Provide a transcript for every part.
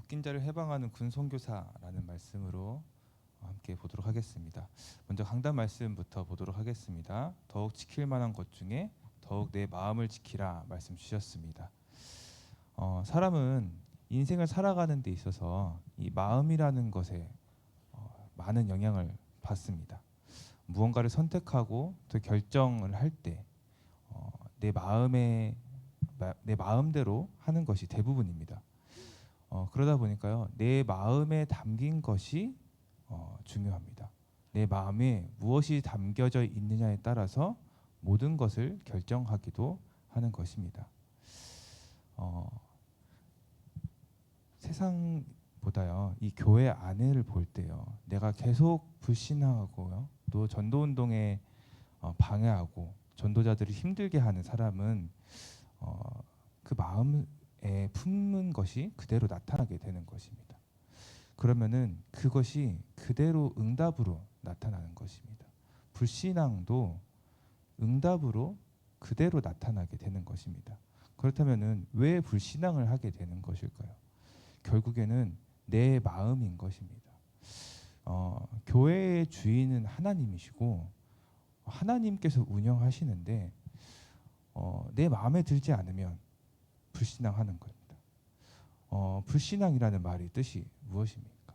바뀐 자를 해방하는 군 선교사라는 말씀으로 함께 보도록 하겠습니다. 먼저 강단 말씀부터 보도록 하겠습니다. 더욱 지킬 만한 것 중에 더욱 내 마음을 지키라 말씀 주셨습니다. 사람은 인생을 살아가는 데 있어서 이 마음이라는 것에 많은 영향을 받습니다. 무언가를 선택하고 또 결정을 할 때 내 마음대로 하는 것이 대부분입니다. 그러다 보니까요, 내 마음에 담긴 것이 중요합니다. 내 마음에 무엇이 담겨져 있느냐에 따라서 모든 것을 결정하기도 하는 것입니다. 세상보다요, 이 교회 안을 볼 때요, 내가 계속 불신하고요, 또 전도운동에 방해하고 전도자들을 힘들게 하는 사람은 그 마음에 품는 것이 그대로 나타나게 되는 것입니다. 그러면은 그것이 그대로 응답으로 나타나는 것입니다. 불신앙도 응답으로 그대로 나타나게 되는 것입니다. 그렇다면은 왜 불신앙을 하게 되는 것일까요? 결국에는 내 마음인 것입니다. 교회의 주인은 하나님이시고 하나님께서 운영하시는데 내 마음에 들지 않으면 불신앙하는 겁니다. 불신앙이라는 말의 뜻이 무엇입니까?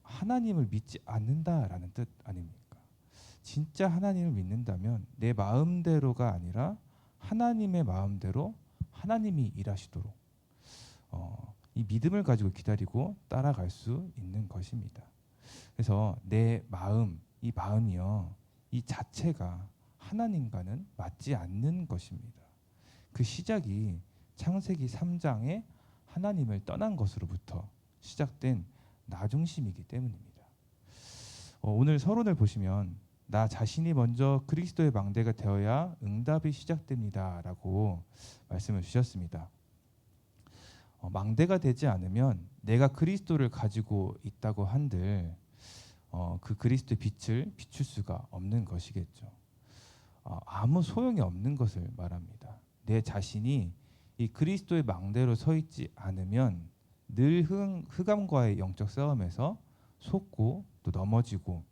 하나님을 믿지 않는다라는 뜻 아닙니까? 진짜 하나님을 믿는다면 내 마음대로가 아니라 하나님의 마음대로 하나님이 일하시도록 이 믿음을 가지고 기다리고 따라갈 수 있는 것입니다. 그래서 내 마음, 이 마음이요, 이 자체가 하나님과는 맞지 않는 것입니다. 그 시작이 창세기 3장에 하나님을 떠난 것으로부터 시작된 나중심이기 때문입니다. 오늘 서론을 보시면 나 자신이 먼저 그리스도의 망대가 되어야 응답이 시작됩니다라고 말씀을 주셨습니다. 망대가 되지 않으면 내가 그리스도를 가지고 있다고 한들 그 그리스도의 빛을 비출 수가 없는 것이겠죠. 아무 소용이 없는 것을 말합니다. 내 자신이 이 그리스도의 망대로 서 있지 않으면 늘 흑암과의 영적 싸움에서 속고 또 넘어지고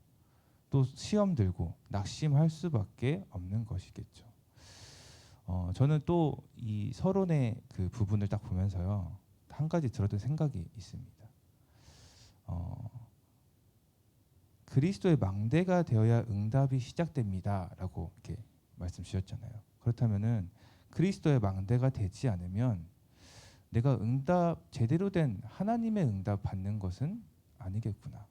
또 시험 들고 낙심할 수밖에 없는 것이겠죠. 저는 또 이 서론의 그 부분을 딱 보면서요, 한 가지 들었던 생각이 있습니다. 그리스도의 망대가 되어야 응답이 시작됩니다라고 이렇게 말씀 주셨잖아요. 그렇다면은 그리스도의 망대가 되지 않으면 내가 제대로 된 하나님의 응답 받는 것은 아니겠구나.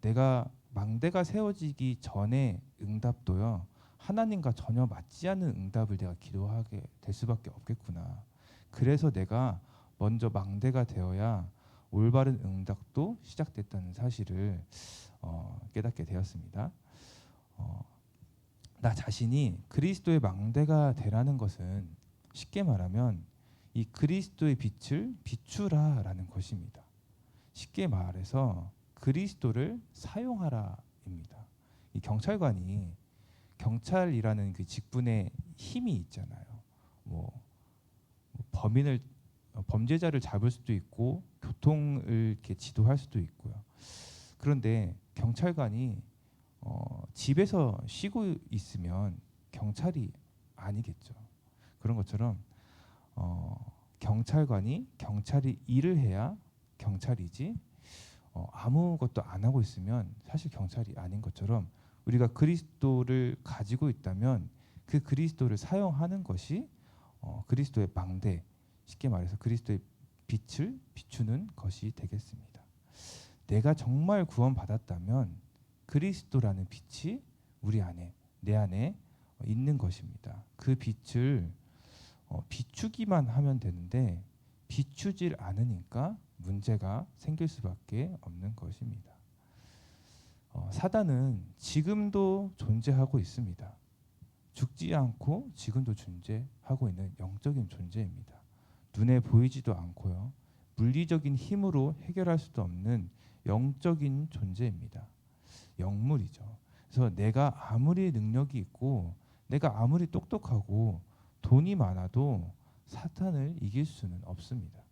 내가 망대가 세워지기 전에 응답도요, 하나님과 전혀 맞지 않는 응답을 내가 기도하게 될 수밖에 없겠구나. 그래서 내가 먼저 망대가 되어야 올바른 응답도 시작됐다는 사실을 깨닫게 되었습니다. 나 자신이 그리스도의 망대가 되라는 것은 쉽게 말하면 이 그리스도의 빛을 비추라라는 것입니다. 쉽게 말해서 그리스도를 사용하라입니다. 이 경찰이라는 그 직분에 힘이 있잖아요. 범죄자를 잡을 수도 있고 교통을 이렇게 지도할 수도 있고요. 그런데 경찰관이 집에서 쉬고 있으면 경찰이 아니겠죠. 그런 것처럼 경찰이 일을 해야 경찰이지 아무것도 안 하고 있으면 사실 경찰이 아닌 것처럼 우리가 그리스도를 가지고 있다면 그 그리스도를 사용하는 것이 그리스도의 망대, 쉽게 말해서 그리스도의 빛을 비추는 것이 되겠습니다. 내가 정말 구원받았다면 그리스도라는 빛이 내 안에 있는 것입니다. 그 빛을 비추기만 하면 되는데 비추질 않으니까 문제가 생길 수밖에 없는 것입니다. 사단은 지금도 존재하고 있습니다. 죽지 않고 지금도 존재하고 있는 영적인 존재입니다. 눈에 보이지도 않고요, 물리적인 힘으로 해결할 수도 없는 영적인 존재입니다. 영물이죠. 그래서 내가 아무리 능력이 있고 내가 아무리 똑똑하고 돈이 많아도 사탄을 이길 수는 없습니다.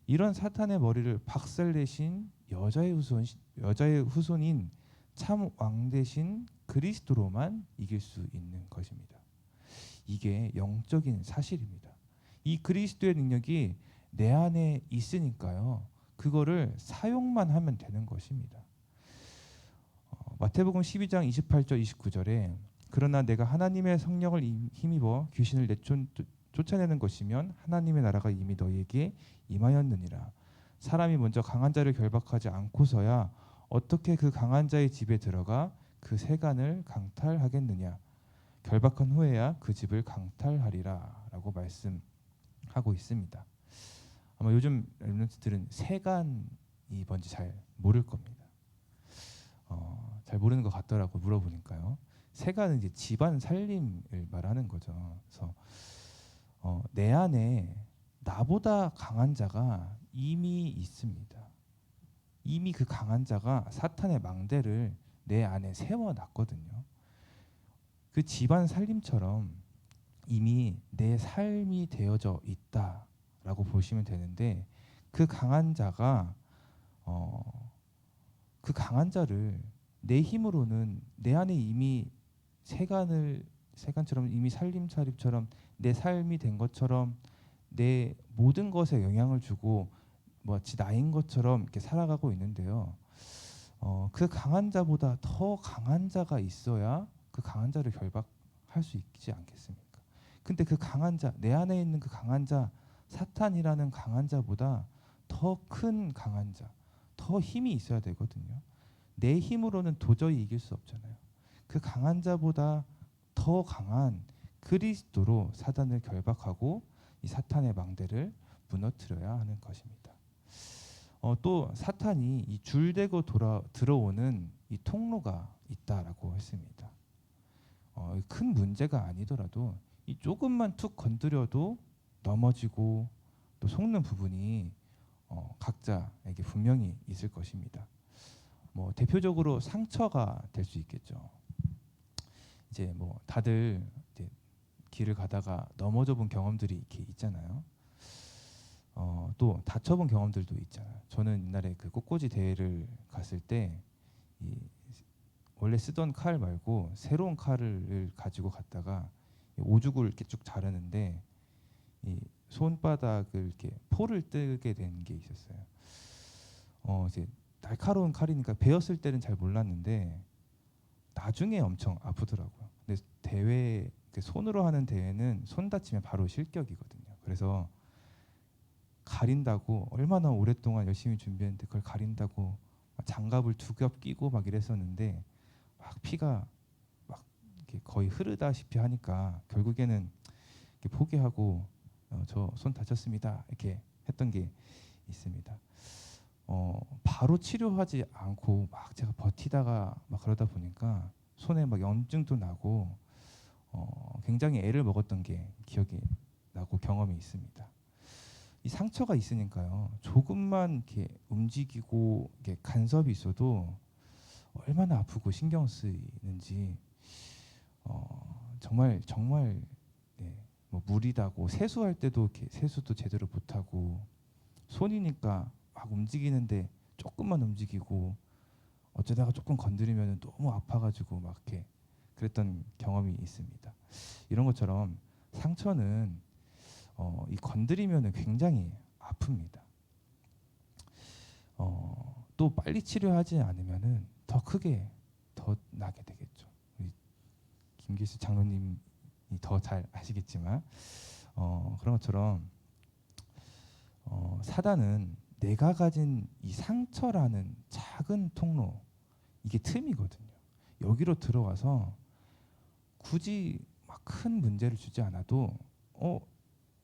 이런 사탄의 머리를 박살내신 여자의 후손인 참 왕 대신 그리스도로만 이길 수 있는 것입니다. 이게 영적인 사실입니다. 이 그리스도의 능력이 내 안에 있으니까요. 그거를 사용만 하면 되는 것입니다. 마태복음 12장 28절 29절에 그러나 내가 하나님의 성령을 힘입어 귀신을 쫓아내는 것이면 하나님의 나라가 이미 너희에게 임하였느니라. 사람이 먼저 강한 자를 결박하지 않고서야 어떻게 그 강한 자의 집에 들어가 그 세간을 강탈하겠느냐. 결박한 후에야 그 집을 강탈하리라 라고 말씀하고 있습니다. 아마 요즘 렘넌트들은 세간이 뭔지 잘 모를 겁니다. 잘 모르는 것 같더라고 물어보니까요. 세간은 이제 집안 살림을 말하는 거죠. 그래서 내 안에 나보다 강한 자가 이미 있습니다. 이미 그 강한 자가 사탄의 망대를 내 안에 세워놨거든요. 그 집안 살림처럼 이미 내 삶이 되어져 있다라고 보시면 되는데 그 강한 자가 그 강한 자를 내 힘으로는 내 안에 이미 세간처럼 이미 살림살이처럼 내 삶이 된 것처럼 내 모든 것에 영향을 주고 마치 나인 것처럼 이렇게 살아가고 있는데요. 그 강한 자보다 더 강한 자가 있어야 그 강한 자를 결박할 수 있지 않겠습니까? 근데 그 강한 자, 내 안에 있는 그 강한 자, 사탄이라는 강한 자보다 더 큰 강한 자, 더 힘이 있어야 되거든요. 내 힘으로는 도저히 이길 수 없잖아요. 그 강한 자보다 더 강한 그리스도로 사단을 결박하고 이 사탄의 망대를 무너뜨려야 하는 것입니다. 또 사탄이 이 줄대고 들어오는 이 통로가 있다라고 했습니다. 큰 문제가 아니더라도 이 조금만 툭 건드려도 넘어지고 또 속는 부분이 각자에게 분명히 있을 것입니다. 뭐 대표적으로 상처가 될 수 있겠죠. 이제 뭐 다들 이제 길을 가다가 넘어져 본 경험들이 이렇게 있잖아요. 또 다쳐본 경험들도 있잖아요. 저는 옛날에 그 꽃꽂이 대회를 갔을 때 이 원래 쓰던 칼 말고 새로운 칼을 가지고 갔다가 오죽을 이렇게 쭉 자르는데 이 손바닥을 이렇게 포를 뜨게 된 게 있었어요. 이제 날카로운 칼이니까 베었을 때는 잘 몰랐는데 나중에 엄청 아프더라고요. 근데 대회 손으로 하는 대회는 손 다치면 바로 실격이거든요. 그래서 가린다고 얼마나 오랫동안 열심히 준비했는데 그걸 가린다고 장갑을 2겹 끼고 막 이랬었는데 막 피가 막 이렇게 거의 흐르다시피 하니까 결국에는 이렇게 포기하고 저 손 다쳤습니다 이렇게 했던 게 있습니다. 바로 치료하지 않고 막 제가 버티다가 막 그러다 보니까 손에 막 염증도 나고 굉장히 애를 먹었던 게 기억이 나고 경험이 있습니다. 이 상처가 있으니까요. 조금만 이렇게 움직이고 이렇게 간섭이 있어도 얼마나 아프고 신경 쓰이는지 정말 네, 뭐 무리다고 세수할 때도 이렇게 세수도 제대로 못하고 손이니까 막 움직이는데 조금만 움직이고 어쩌다가 조금 건드리면 너무 아파가지고 막 이렇게 그랬던 경험이 있습니다. 이런 것처럼 상처는 이 건드리면 굉장히 아픕니다. 또 빨리 치료하지 않으면은 더 크게 더 나게 되겠죠. 우리 김기수 장로님이 더 잘 아시겠지만 그런 것처럼 사단은 내가 가진 이 상처라는 작은 통로 이게 틈이거든요. 여기로 들어와서 굳이 막 큰 문제를 주지 않아도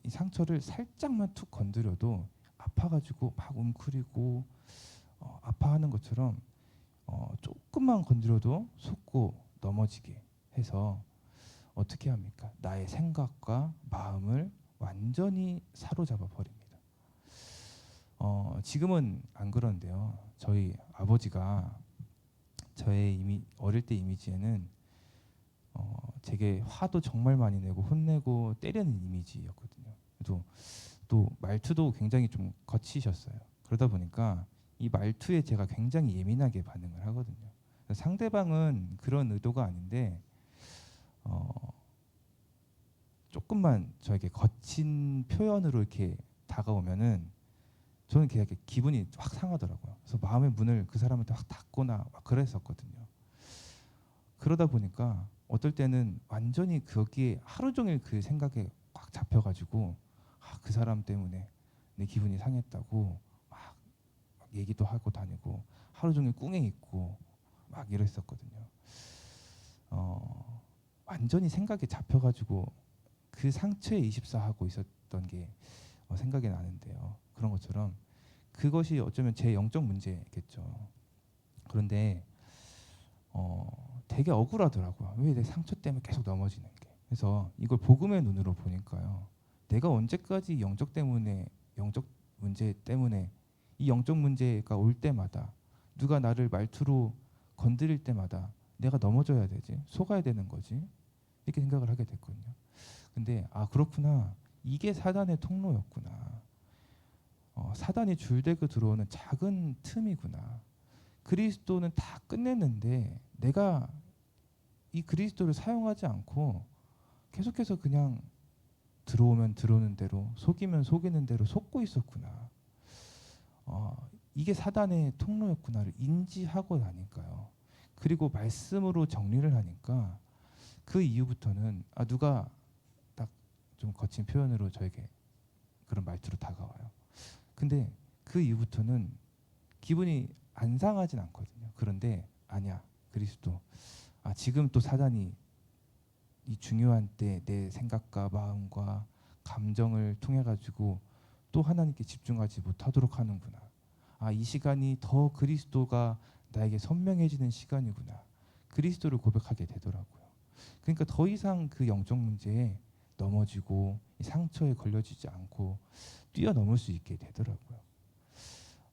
이 상처를 살짝만 툭 건드려도 아파가지고 막 웅크리고 아파하는 것처럼 조금만 건드려도 속고 넘어지게 해서 어떻게 합니까? 나의 생각과 마음을 완전히 사로잡아 버립니다. 지금은 안 그런데요. 저희 아버지가 저의 어릴 때 이미지에는 제게 화도 정말 많이 내고 혼내고 때리는 이미지였거든요. 그래도 또 말투도 굉장히 좀 거치셨어요. 그러다 보니까 이 말투에 제가 굉장히 예민하게 반응을 하거든요. 상대방은 그런 의도가 아닌데 조금만 저에게 거친 표현으로 이렇게 다가오면은 저는 그냥 이렇게 기분이 확 상하더라고요. 그래서 마음의 문을 그 사람한테 확 닫거나 막 그랬었거든요. 그러다 보니까 어떨 때는 완전히 거기에 하루 종일 그 생각에 꽉 잡혀가지고 그 사람 때문에 내 기분이 상했다고 막 얘기도 하고 다니고 하루 종일 꿍해 있고 막 이랬었거든요. 완전히 생각에 잡혀가지고 그 상처에 24하고 있었던 게 생각이 나는데요. 그런 것처럼 그것이 어쩌면 제 영적 문제겠죠. 그런데 되게 억울하더라고요. 왜 내 상처 때문에 계속 넘어지는 게. 그래서 이걸 복음의 눈으로 보니까요. 내가 언제까지 영적 문제 때문에 이 영적 문제가 올 때마다 누가 나를 말투로 건드릴 때마다 내가 넘어져야 되지, 속아야 되는 거지, 이렇게 생각을 하게 됐거든요. 근데 그렇구나, 이게 사단의 통로였구나. 사단이 줄대고 들어오는 작은 틈이구나. 그리스도는 다 끝냈는데 내가 이 그리스도를 사용하지 않고 계속해서 그냥 들어오면 들어오는 대로, 속이면 속이는 대로 속고 있었구나. 이게 사단의 통로였구나를 인지하고 나니까요. 그리고 말씀으로 정리를 하니까 그 이후부터는 누가 딱 좀 거친 표현으로 저에게 그런 말투로 다가와요. 근데 그 이후부터는 기분이 안 상하진 않거든요. 그런데 아니야, 그리스도. 지금 또 사단이 이 중요한 때 내 생각과 마음과 감정을 통해 가지고 또 하나님께 집중하지 못하도록 하는구나. 이 시간이 더 그리스도가 나에게 선명해지는 시간이구나. 그리스도를 고백하게 되더라고요. 그러니까 더 이상 그 영적 문제에 넘어지고 이 상처에 걸려지지 않고 뛰어넘을 수 있게 되더라고요.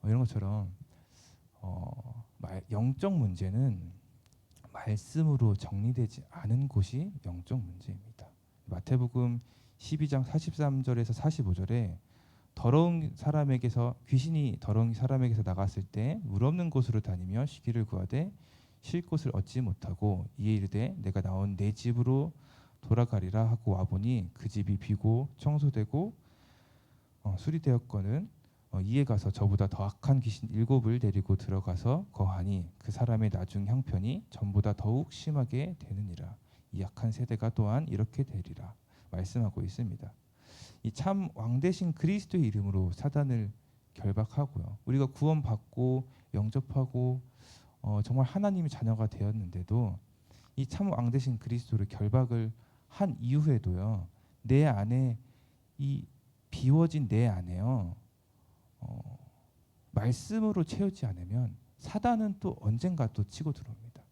이런 것처럼 영적 문제는 말씀으로 정리되지 않은 곳이 영적 문제입니다. 마태복음 12장 43절에서 45절에 귀신이 더러운 사람에게서 나갔을 때 물 없는 곳으로 다니며 쉬기를 구하되 쉴 곳을 얻지 못하고 이에 이르되 내가 나온 내 집으로 돌아가리라 하고 와보니 그 집이 비고 청소되고 수리되었거든. 이에 가서 저보다 더 악한 귀신 7을 데리고 들어가서 거하니 그 사람의 나중 형편이 전보다 더욱 심하게 되느니라. 이 악한 세대가 또한 이렇게 되리라 말씀하고 있습니다. 이 참 왕되신 그리스도의 이름으로 사단을 결박하고요. 우리가 구원받고 영접하고 정말 하나님의 자녀가 되었는데도 이 참 왕되신 그리스도를 결박을 한 이후에도요. 내 안에 이 비워진 내 안에요. 말씀으로 채우지 않으면 사단은 또 언젠가 또 치고 들어옵니다.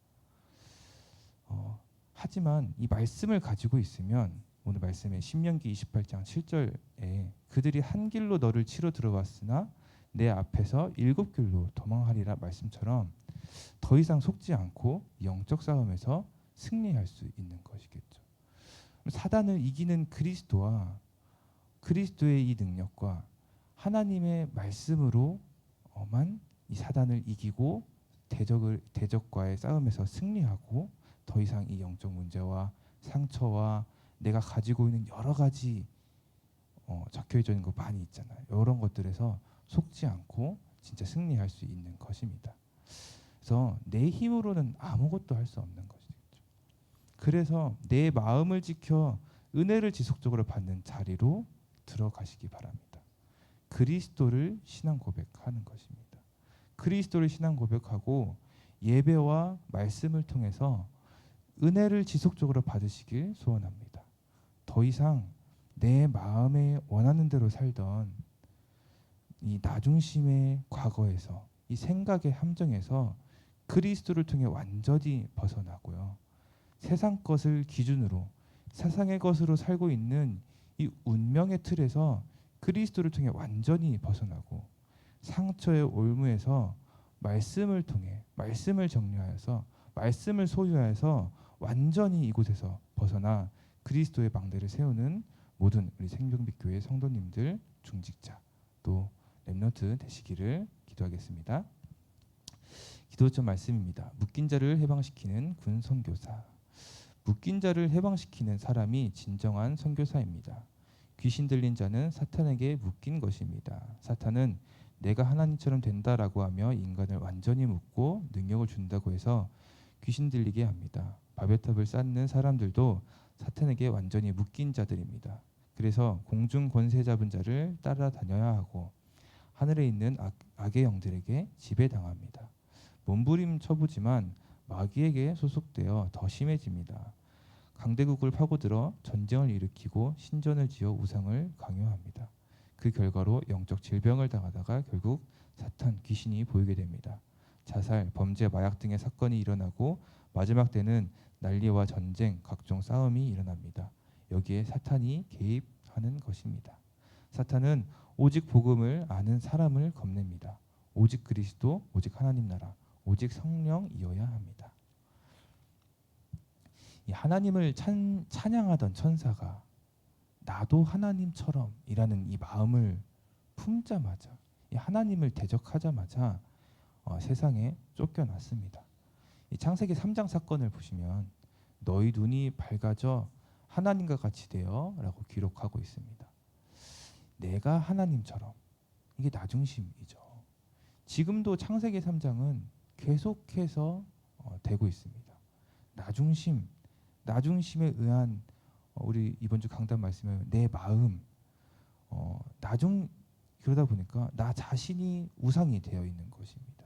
하지만 이 말씀을 가지고 있으면 오늘 말씀에 신명기 28장 7절에 그들이 한 길로 너를 치러 들어왔으나 내 앞에서 7길로 도망하리라 말씀처럼 더 이상 속지 않고 영적 싸움에서 승리할 수 있는 것이겠죠. 사단을 이기는 그리스도와 그리스도의 이 능력과 하나님의 말씀으로만 이 사단을 이기고 대적과의 싸움에서 승리하고 더 이상 이 영적 문제와 상처와 내가 가지고 있는 여러 가지 적혀져 있는 거 많이 있잖아요. 이런 것들에서 속지 않고 진짜 승리할 수 있는 것입니다. 그래서 내 힘으로는 아무것도 할 수 없는 것이죠. 그래서 내 마음을 지켜 은혜를 지속적으로 받는 자리로 들어가시기 바랍니다. 그리스도를 신앙 고백하는 것입니다. 그리스도를 신앙 고백하고 예배와 말씀을 통해서 은혜를 지속적으로 받으시길 소원합니다. 더 이상 내 마음에 원하는 대로 살던 이 나중심의 과거에서 이 생각의 함정에서 그리스도를 통해 완전히 벗어나고요. 세상 것을 기준으로 세상의 것으로 살고 있는 이 운명의 틀에서 그리스도를 통해 완전히 벗어나고 상처의 올무에서 말씀을 통해 말씀을 정리하여서 말씀을 소유하여서 완전히 이곳에서 벗어나 그리스도의 방대를 세우는 모든 우리 생명빛교회 성도님들 중직자 또 렘넌트 되시기를 기도하겠습니다. 기도점 말씀입니다. 묶인 자를 해방시키는 군 선교사. 묶인 자를 해방시키는 사람이 진정한 선교사입니다. 귀신 들린 자는 사탄에게 묶인 것입니다. 사탄은 내가 하나님처럼 된다라고 하며 인간을 완전히 묶고 능력을 준다고 해서 귀신 들리게 합니다. 바벨탑을 쌓는 사람들도 사탄에게 완전히 묶인 자들입니다. 그래서 공중 권세 잡은 자를 따라다녀야 하고 하늘에 있는 악의 영들에게 지배당합니다. 몸부림쳐보지만 마귀에게 소속되어 더 심해집니다. 강대국을 파고들어 전쟁을 일으키고 신전을 지어 우상을 강요합니다. 그 결과로 영적 질병을 당하다가 결국 사탄, 귀신이 보이게 됩니다. 자살, 범죄, 마약 등의 사건이 일어나고 마지막 때는 난리와 전쟁, 각종 싸움이 일어납니다. 여기에 사탄이 개입하는 것입니다. 사탄은 오직 복음을 아는 사람을 겁냅니다. 오직 그리스도, 오직 하나님 나라, 오직 성령이어야 합니다. 이 하나님을 찬양하던 천사가 나도 하나님처럼 이라는 이 마음을 품자마자 이 하나님을 대적하자마자 세상에 쫓겨났습니다. 이 창세기 3장 사건을 보시면 너희 눈이 밝아져 하나님과 같이 되어 라고 기록하고 있습니다. 내가 하나님처럼 이게 나중심이죠. 지금도 창세기 3장은 계속해서 되고 있습니다. 나중심에 의한 우리 이번 주 강단 말씀에 내 마음 그러다 보니까 나 자신이 우상이 되어 있는 것입니다.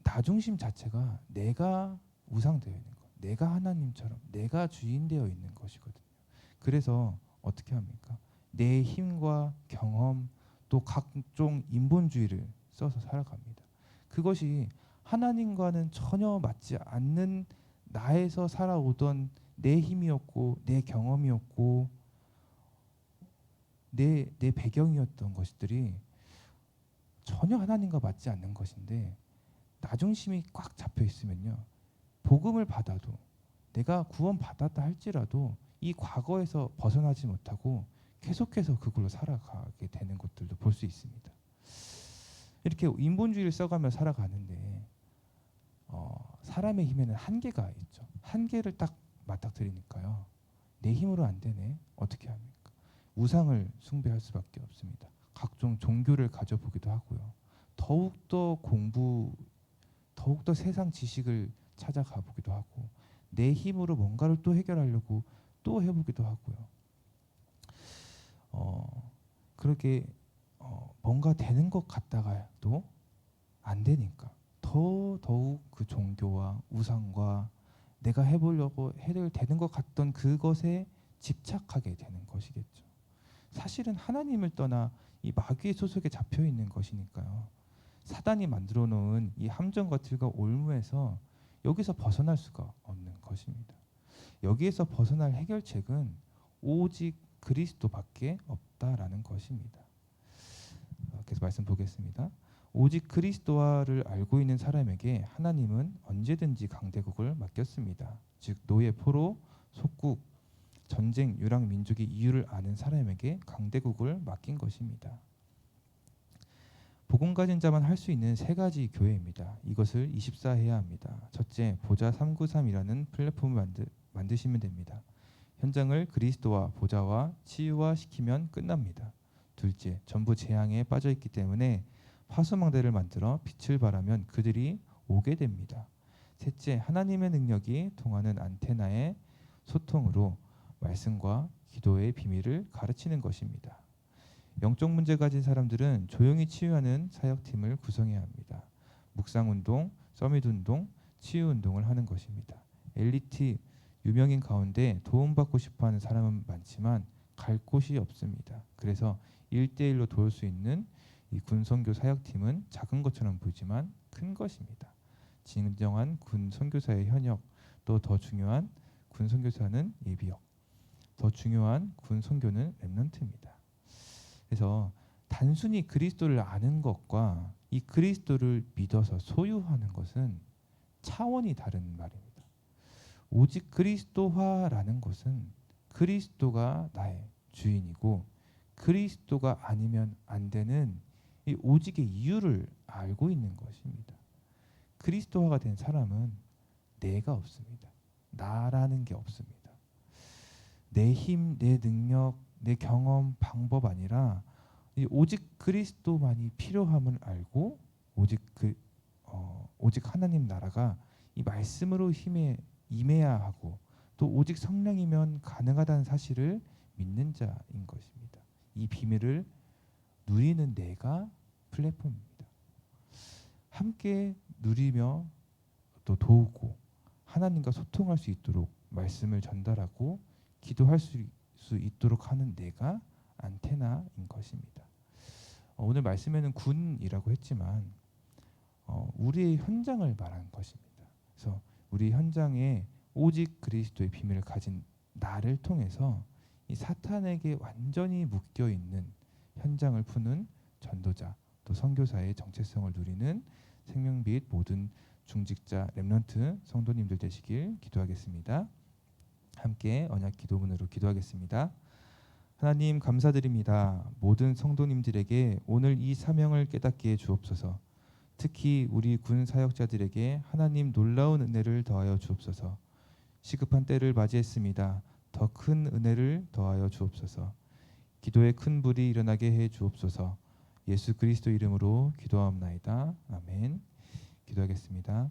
나중심 자체가 내가 우상되어 있는 것, 내가 하나님처럼 내가 주인 되어 있는 것이거든요. 그래서 어떻게 합니까? 내 힘과 경험 또 각종 인본주의를 써서 살아갑니다. 그것이 하나님과는 전혀 맞지 않는 나에서 살아오던 내 힘이었고 내 경험이었고 내 배경이었던 것들이 전혀 하나님과 맞지 않는 것인데 나중심이 꽉 잡혀 있으면요. 복음을 받아도 내가 구원 받았다 할지라도 이 과거에서 벗어나지 못하고 계속해서 그걸로 살아가게 되는 것들도 볼 수 있습니다. 이렇게 인본주의를 써가며 살아가는데 사람의 힘에는 한계가 있죠. 한계를 딱 맞닥뜨리니까요. 내 힘으로 안 되네. 어떻게 합니까? 우상을 숭배할 수밖에 없습니다. 각종 종교를 가져보기도 하고요. 더욱더 세상 지식을 찾아가 보기도 하고 내 힘으로 뭔가를 또 해결하려고 또 해보기도 하고요. 그렇게 뭔가 되는 것 같다가도 안 되니까 더욱 그 종교와 우상과 내가 해보려고 해야 되는 것 같던 그것에 집착하게 되는 것이겠죠. 사실은 하나님을 떠나 이 마귀의 소속에 잡혀 있는 것이니까요. 사단이 만들어 놓은 이 함정과 틀과 올무에서 여기서 벗어날 수가 없는 것입니다. 여기에서 벗어날 해결책은 오직 그리스도밖에 없다라는 것입니다. 계속 말씀 보겠습니다. 오직 그리스도와를 알고 있는 사람에게 하나님은 언제든지 강대국을 맡겼습니다. 즉 노예, 포로, 속국, 전쟁, 유랑, 민족의 이유를 아는 사람에게 강대국을 맡긴 것입니다. 복음 가진 자만 할 수 있는 세 가지 교회입니다. 이것을 24해야 합니다. 첫째, 보좌 393이라는 플랫폼을 만드시면 됩니다. 현장을 그리스도와 보좌와 치유화시키면 끝납니다. 둘째, 전부 재앙에 빠져 있기 때문에 화수망대를 만들어 빛을 발하면 그들이 오게 됩니다. 셋째, 하나님의 능력이 통하는 안테나의 소통으로 말씀과 기도의 비밀을 가르치는 것입니다. 영적 문제 가진 사람들은 조용히 치유하는 사역팀을 구성해야 합니다. 묵상운동, 서밋운동, 치유운동을 하는 것입니다. 엘리트, 유명인 가운데 도움받고 싶어하는 사람은 많지만 갈 곳이 없습니다. 그래서 1대1로 도울 수 있는 이 군선교 사역팀은 작은 것처럼 보이지만 큰 것입니다. 진정한 군 선교사의 현역, 또 더 중요한 군 선교사는 예비역, 더 중요한 군 선교는 렘넌트입니다. 그래서 단순히 그리스도를 아는 것과 이 그리스도를 믿어서 소유하는 것은 차원이 다른 말입니다. 오직 그리스도화라는 것은 그리스도가 나의 주인이고 그리스도가 아니면 안 되는 이 오직의 이유를 알고 있는 것입니다. 그리스도화가 된 사람은 내가 없습니다. 나라는 게 없습니다. 내 힘, 내 능력, 내 경험, 방법 아니라 오직 그리스도만이 필요함을 알고 오직 하나님 나라가 이 말씀으로 힘에 임해야 하고 또 오직 성령이면 가능하다는 사실을 믿는 자인 것입니다. 이 비밀을 누리는 내가 플랫폼입니다. 함께 누리며 또 도우고 하나님과 소통할 수 있도록 말씀을 전달하고 기도할 수 있도록 하는 내가 안테나인 것입니다. 오늘 말씀에는 군이라고 했지만 우리의 현장을 말하는 것입니다. 그래서 우리 현장에 오직 그리스도의 비밀을 가진 나를 통해서 이 사탄에게 완전히 묶여 있는 현장을 푸는 전도자 또 선교사의 정체성을 누리는 생명빛 모든 중직자 렘넌트 성도님들 되시길 기도하겠습니다. 함께 언약 기도문으로 기도하겠습니다. 하나님 감사드립니다. 모든 성도님들에게 오늘 이 사명을 깨닫게 해 주옵소서. 특히 우리 군 사역자들에게 하나님 놀라운 은혜를 더하여 주옵소서. 시급한 때를 맞이했습니다. 더 큰 은혜를 더하여 주옵소서. 기도에 큰 불이 일어나게 해 주옵소서. 예수 그리스도 이름으로 기도하옵나이다. 아멘. 기도하겠습니다.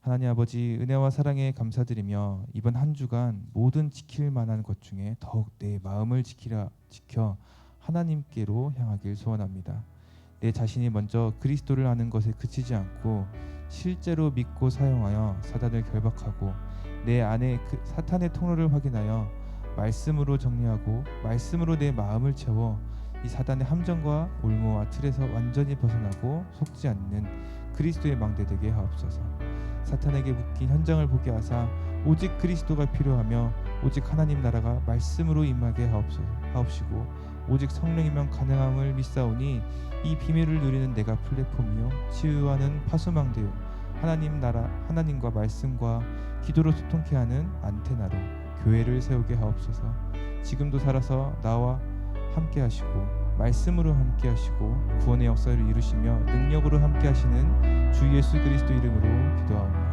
하나님 아버지 은혜와 사랑에 감사드리며 이번 한 주간 모든 지킬 만한 것 중에 더욱 내 마음을 지켜 하나님께로 향하길 소원합니다. 내 자신이 먼저 그리스도를 아는 것에 그치지 않고 실제로 믿고 사용하여 사단을 결박하고 내 안에 그 사탄의 통로를 확인하여 말씀으로 정리하고 말씀으로 내 마음을 채워 이 사단의 함정과 올무와 틀에서 완전히 벗어나고 속지 않는 그리스도의 망대 되게 하옵소서. 사탄에게 묶인 현장을 보게 하사 오직 그리스도가 필요하며 오직 하나님 나라가 말씀으로 임하게 하옵시고 오직 성령이면 가능함을 믿사오니 이 비밀을 누리는 내가 플랫폼이요 치유하는 파수망대요 하나님 나라 하나님과 말씀과 기도로 소통케 하는 안테나로 교회를 세우게 하옵소서. 지금도 살아서 나와 함께 하시고 말씀으로 함께 하시고 구원의 역사를 이루시며 능력으로 함께 하시는 주 예수 그리스도 이름으로 기도하옵나이다.